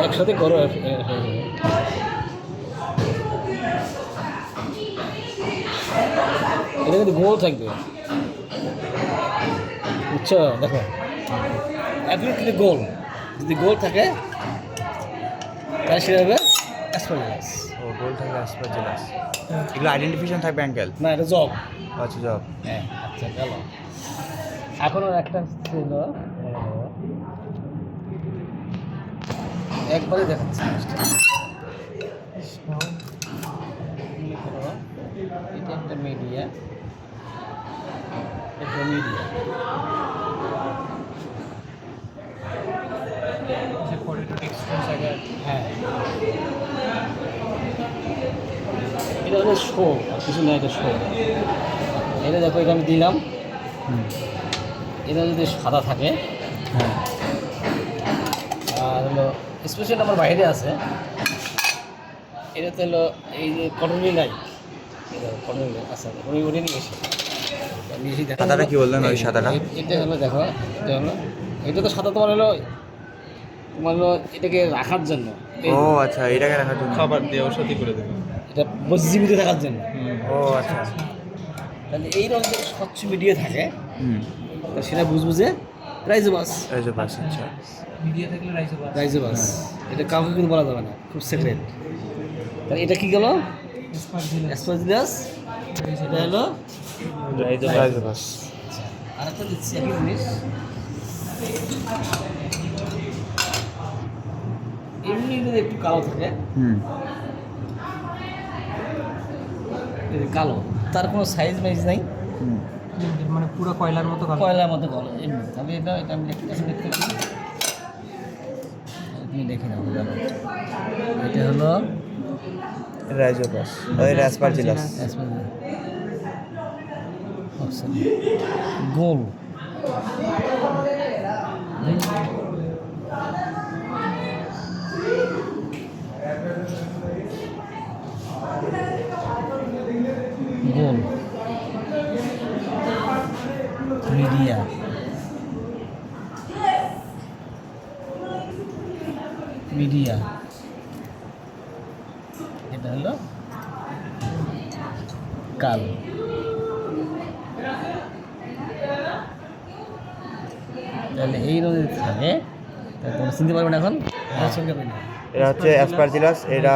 একসাথে করো। এটা কিন্তু গোল থাকবে, বুঝছো? দেখো অ্যাবসলিউটলি গোল, যদি গোল থাকে তাহলে সেটা হবে অ্যাসপারজিলাস। ও গোল থাকবে অ্যাসপারজিলাস। এগুলো আইডেন্টিফিকেশন থাকবে অ্যাঙ্কেল? না, এটা জব। আচ্ছা জব। হ্যাঁ, আচ্ছা গেল। এখনও একটা ছিল, একবারে দেখাচ্ছি। এটা একটা মিডিয়া, একটা মিডিয়া। হ্যাঁ, এটা হলো শো, আর কিছু না, এটা শো। এটা দেখো, এটা আমি দিলাম। এটা যদি সাদা থাকে, হ্যাঁ, আর হলো স্পেশাল আমার বাইরে আছে, এটাতে হলো এই যে কটনি নাই, এটা কটনি আচ্ছা, ওটা নিয়ে এসে সাদাটা কি বললেন? ওই সাদাটা এটা হলো, দেখো এটা হলো, এটা তো সাদা তোমার হলো এটাকে রাখার জন্য। ও আচ্ছা, এটাকে রাখার জন্য খাবার দিয়ে ওষুধই করে দেবে। এটা জীবিত থাকার জন্য। ও আচ্ছা। তাহলে এই রঙের স্বচ্ছ মিডিয়া থাকে, হুম, তা সেটা বুঝবো যে রাইজোবাস। রাইজোবাস। আচ্ছা, মিডিয়া থাকলে রাইজোবাস। এটা কাউকে কিন্তু বলা যাবে না, খুব সিক্রেট। তাহলে এটা কি গেল? অ্যাসপারজিলাস। এটা হলো রাইজোবাস। আচ্ছা, আরেকটা দিচ্ছি একই জিনিস। এমনি যদি একটু কালো থাকে, হুম, কালো, তার কোনো সাইজ মাইজ নাই, হুম, মানে পুরো কয়লার মতো কালো। কয়লার মতো কালো এমনি। তাহলে এটা আমি দেখতে পারি, তুমি দেখে নাও, জানো এটা হলো রাইজোবাস। ওই অ্যাসপারজিলাস। গোল। গোল মিডিয়া, মিডিয়া। এটা হলো কালো। তাহলে এই রোদে থাকে, তাহলে তোমরা চিনতে পারবে না এখন? চিনতে পারবে না। এটা হচ্ছে অ্যাসপারজিলাস, এটা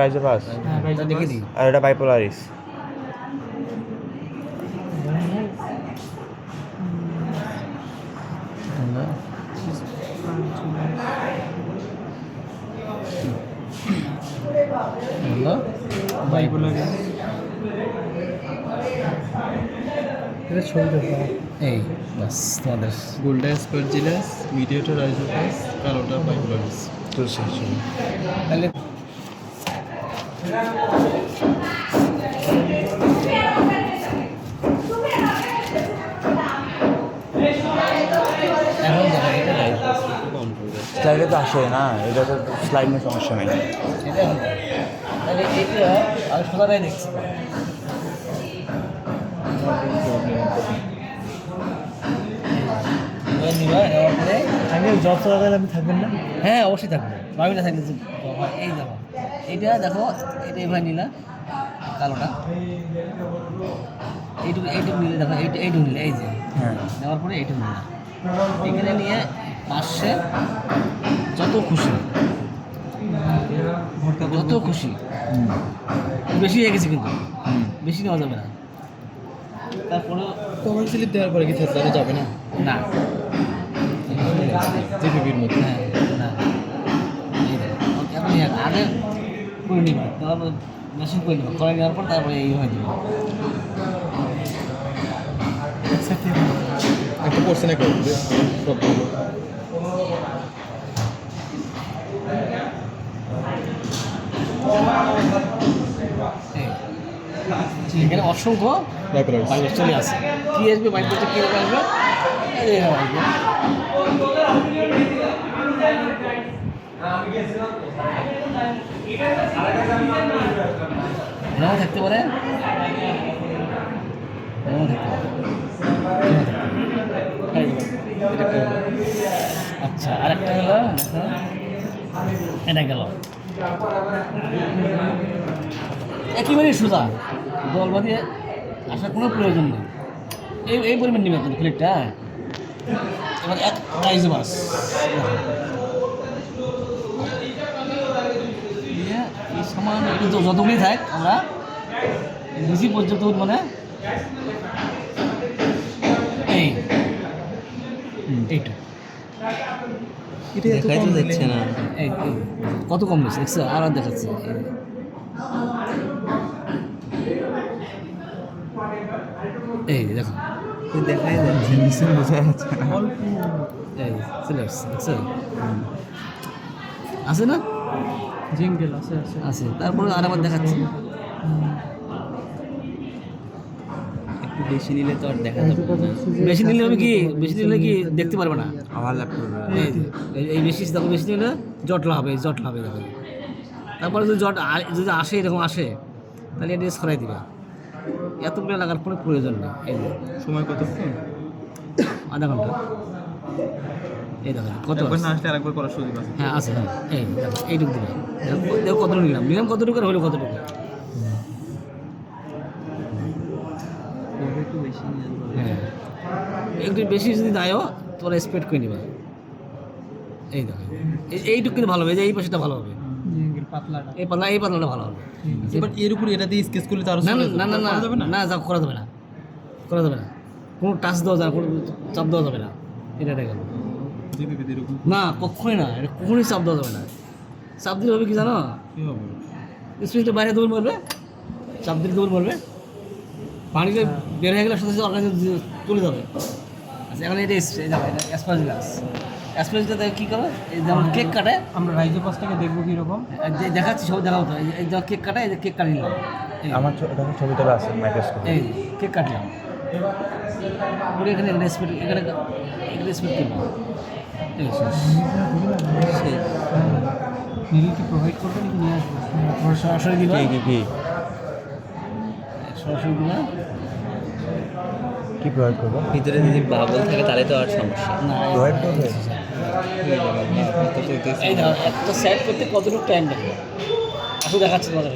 রাইজোবাস, এটা দেখে দিই। আর এটা বাইপোলারিস। হলো বাইপোলারিস। এটা ছবি দেখো। এই বাস তোমাদের গোল্ডা অ্যাসপারজিলাস, মিডিয়াটা রাইজোবাস, কালোটা বাইপোলারিস। তাহলে এখন দেখো, এটা রাইজোবাস। স্লাইডে তো আসে না, এটা তো স্লাইড নিয়ে সমস্যা নেই। এটা এখন দেখো। তাহলে এটা আমি সোজাটাই দেখছি। নিবা নেওয়ার পরে আগে জব চলাকালে আমি থাকবেন না? হ্যাঁ, অবশ্যই থাকবে। ভাবিটা থাকলে যে এই দেখো, এইটা দেখো, এটা এভাবে নিলা কালোটা, এইটুকু নিলে দেখো, এইটুকু নিলে, এই যে হ্যাঁ, নেওয়ার পরে এইটুকু নিলা, এখানে নিয়ে পাশে যত খুশি, যত খুশি, হুম, বেশি হয়ে গেছে কিন্তু, হুম, বেশি নেওয়া যাবে না। তারপরে কমেন্ট স্লিপ দেওয়ার পরে কি থাকলে যাবে না? না, জিপিপির মধ্যে। হ্যাঁ, না, এই দেখো, ওকে আপনি আগে করে নিবা, তারপর মেশিন করে নিবা, করে নেওয়ার পর তারপরে এই হয়ে যাবে। একটা পোর্শনে করবে সবগুলো। এখানে অসংখ্য বাইপোলারিস। বাইরে চলে আসে। কি আসবে বাইরে, কীভাবে আসবে? এইভাবে আসবে। এরকম থাকতে পারে, এরকম থাকতে পারে, এই যে, এটা একটা হলো। আচ্ছা, আরেকটা হলো দেখো, এটা গেল একেবারে সোজা, দলবা দিয়ে আসার কোনো প্রয়োজন নেই। এই পরিমাণ নেবে কিন্তু প্লেটটা। এবার এক রাইস বাস এই সামান একটু যতগুলি থাক আমরা বেশি পর্যন্ত মানে এইটা দেখাই তো যাচ্ছে না। এই কত কম বেশি দেখছো, আর দেখাচ্ছে। এই দেখো, দেখাই যাচ্ছে, নিচে বোঝা যাচ্ছে না। এই চলে আসছে দেখছো, আছে না? জিঙ্গেল আছে আছে। আছে, তারপরে আর আবার দেখাচ্ছি। একটু বেশি নিলে তো আর দেখা যাবে না। বেশি নিলে হবে কি, বেশি নিলে কি দেখতে পারবে না। আমার ল্যাপটপ এই বেশি দেখো, বেশি নিলে জটলা হবে, জটলা হবে দেখো। তারপরে যদি যদি আসে, এরকম আসে, তাহলে এটা সরাই দিবে। এতগুলো লাগার কোনো প্রয়োজন নেই। এই যে সময় কতক্ষণ? আধা ঘন্টা। এই দেখো কত একবার আছে। না আসলে আরেকবার করার সুযোগ আছে। হ্যাঁ আছে, হ্যাঁ এই দেখো এইটুকু দিবে। দেখো কতটুকু নিলাম কতটুকু, আর হলো কতটুকু। একটু বেশি নিয়ে হ্যাঁ, একটু বেশি যদি দায়ও তোমরা স্প্রেড করে নিবা। এই দেখো এইটুকু কিন্তু ভালো হবে, এই পাশেটা ভালো হবে, পাতলাটা। এই পাতলাটা ভালো হবে। এবার এর উপর এটা দিয়ে স্কেচ করলে তো আরো না সহজ না না হবে। না করা যাবে না? না যা করা যাবে না, করা যাবে না, কোনো টাচ দেওয়া যাবে না, কোনো চাপ দেওয়া যাবে না। এটা গেল দিবি বিধি এরকম না, কখনোই না, এটা কখনোই চাপ দেওয়া যাবে না। চাপ দিলে হবে কি জানো, কি হবে? স্পিচটা বাইরে দৌড় মারবে, চাপ দিলে দৌড় মারবে, পানিতে বের হয়ে গেলে সাথে সাথে অর্গানিক চলে যাবে। আচ্ছা, এখন এটা অ্যাসপারজিলাস, অ্যাসপারজিলাস কী করে, এই যেমন কেক কাটে, আমরা রাইজোপাসটাকে দেখবো কীরকম। দেখাচ্ছি সব দেখাও তো। এই যে কেক কাটে, এই যে কেক কাটি নিলাম, আমার ছবি তোলা আছে মাইক্রোস্কোপ। এই কেক কাটলাম, পুরো এখানে স্পিড, এখানে স্পিড করলাম, এই শেষ। নীল কি প্রোভাইড করবে নাকি নিয়ে আসবো? তোমার সরাসরি দিবা, কি সরাসরি দিবা কি প্রোভাইড করবো? ভিতরে যদি বাবল থাকে তাহলে তো আর সমস্যা না। প্রোভাইড করবে? এই দেখো একটা সেট করতে কতটুকু টাইম লাগবে, আসলে দেখাচ্ছি তোমাদের।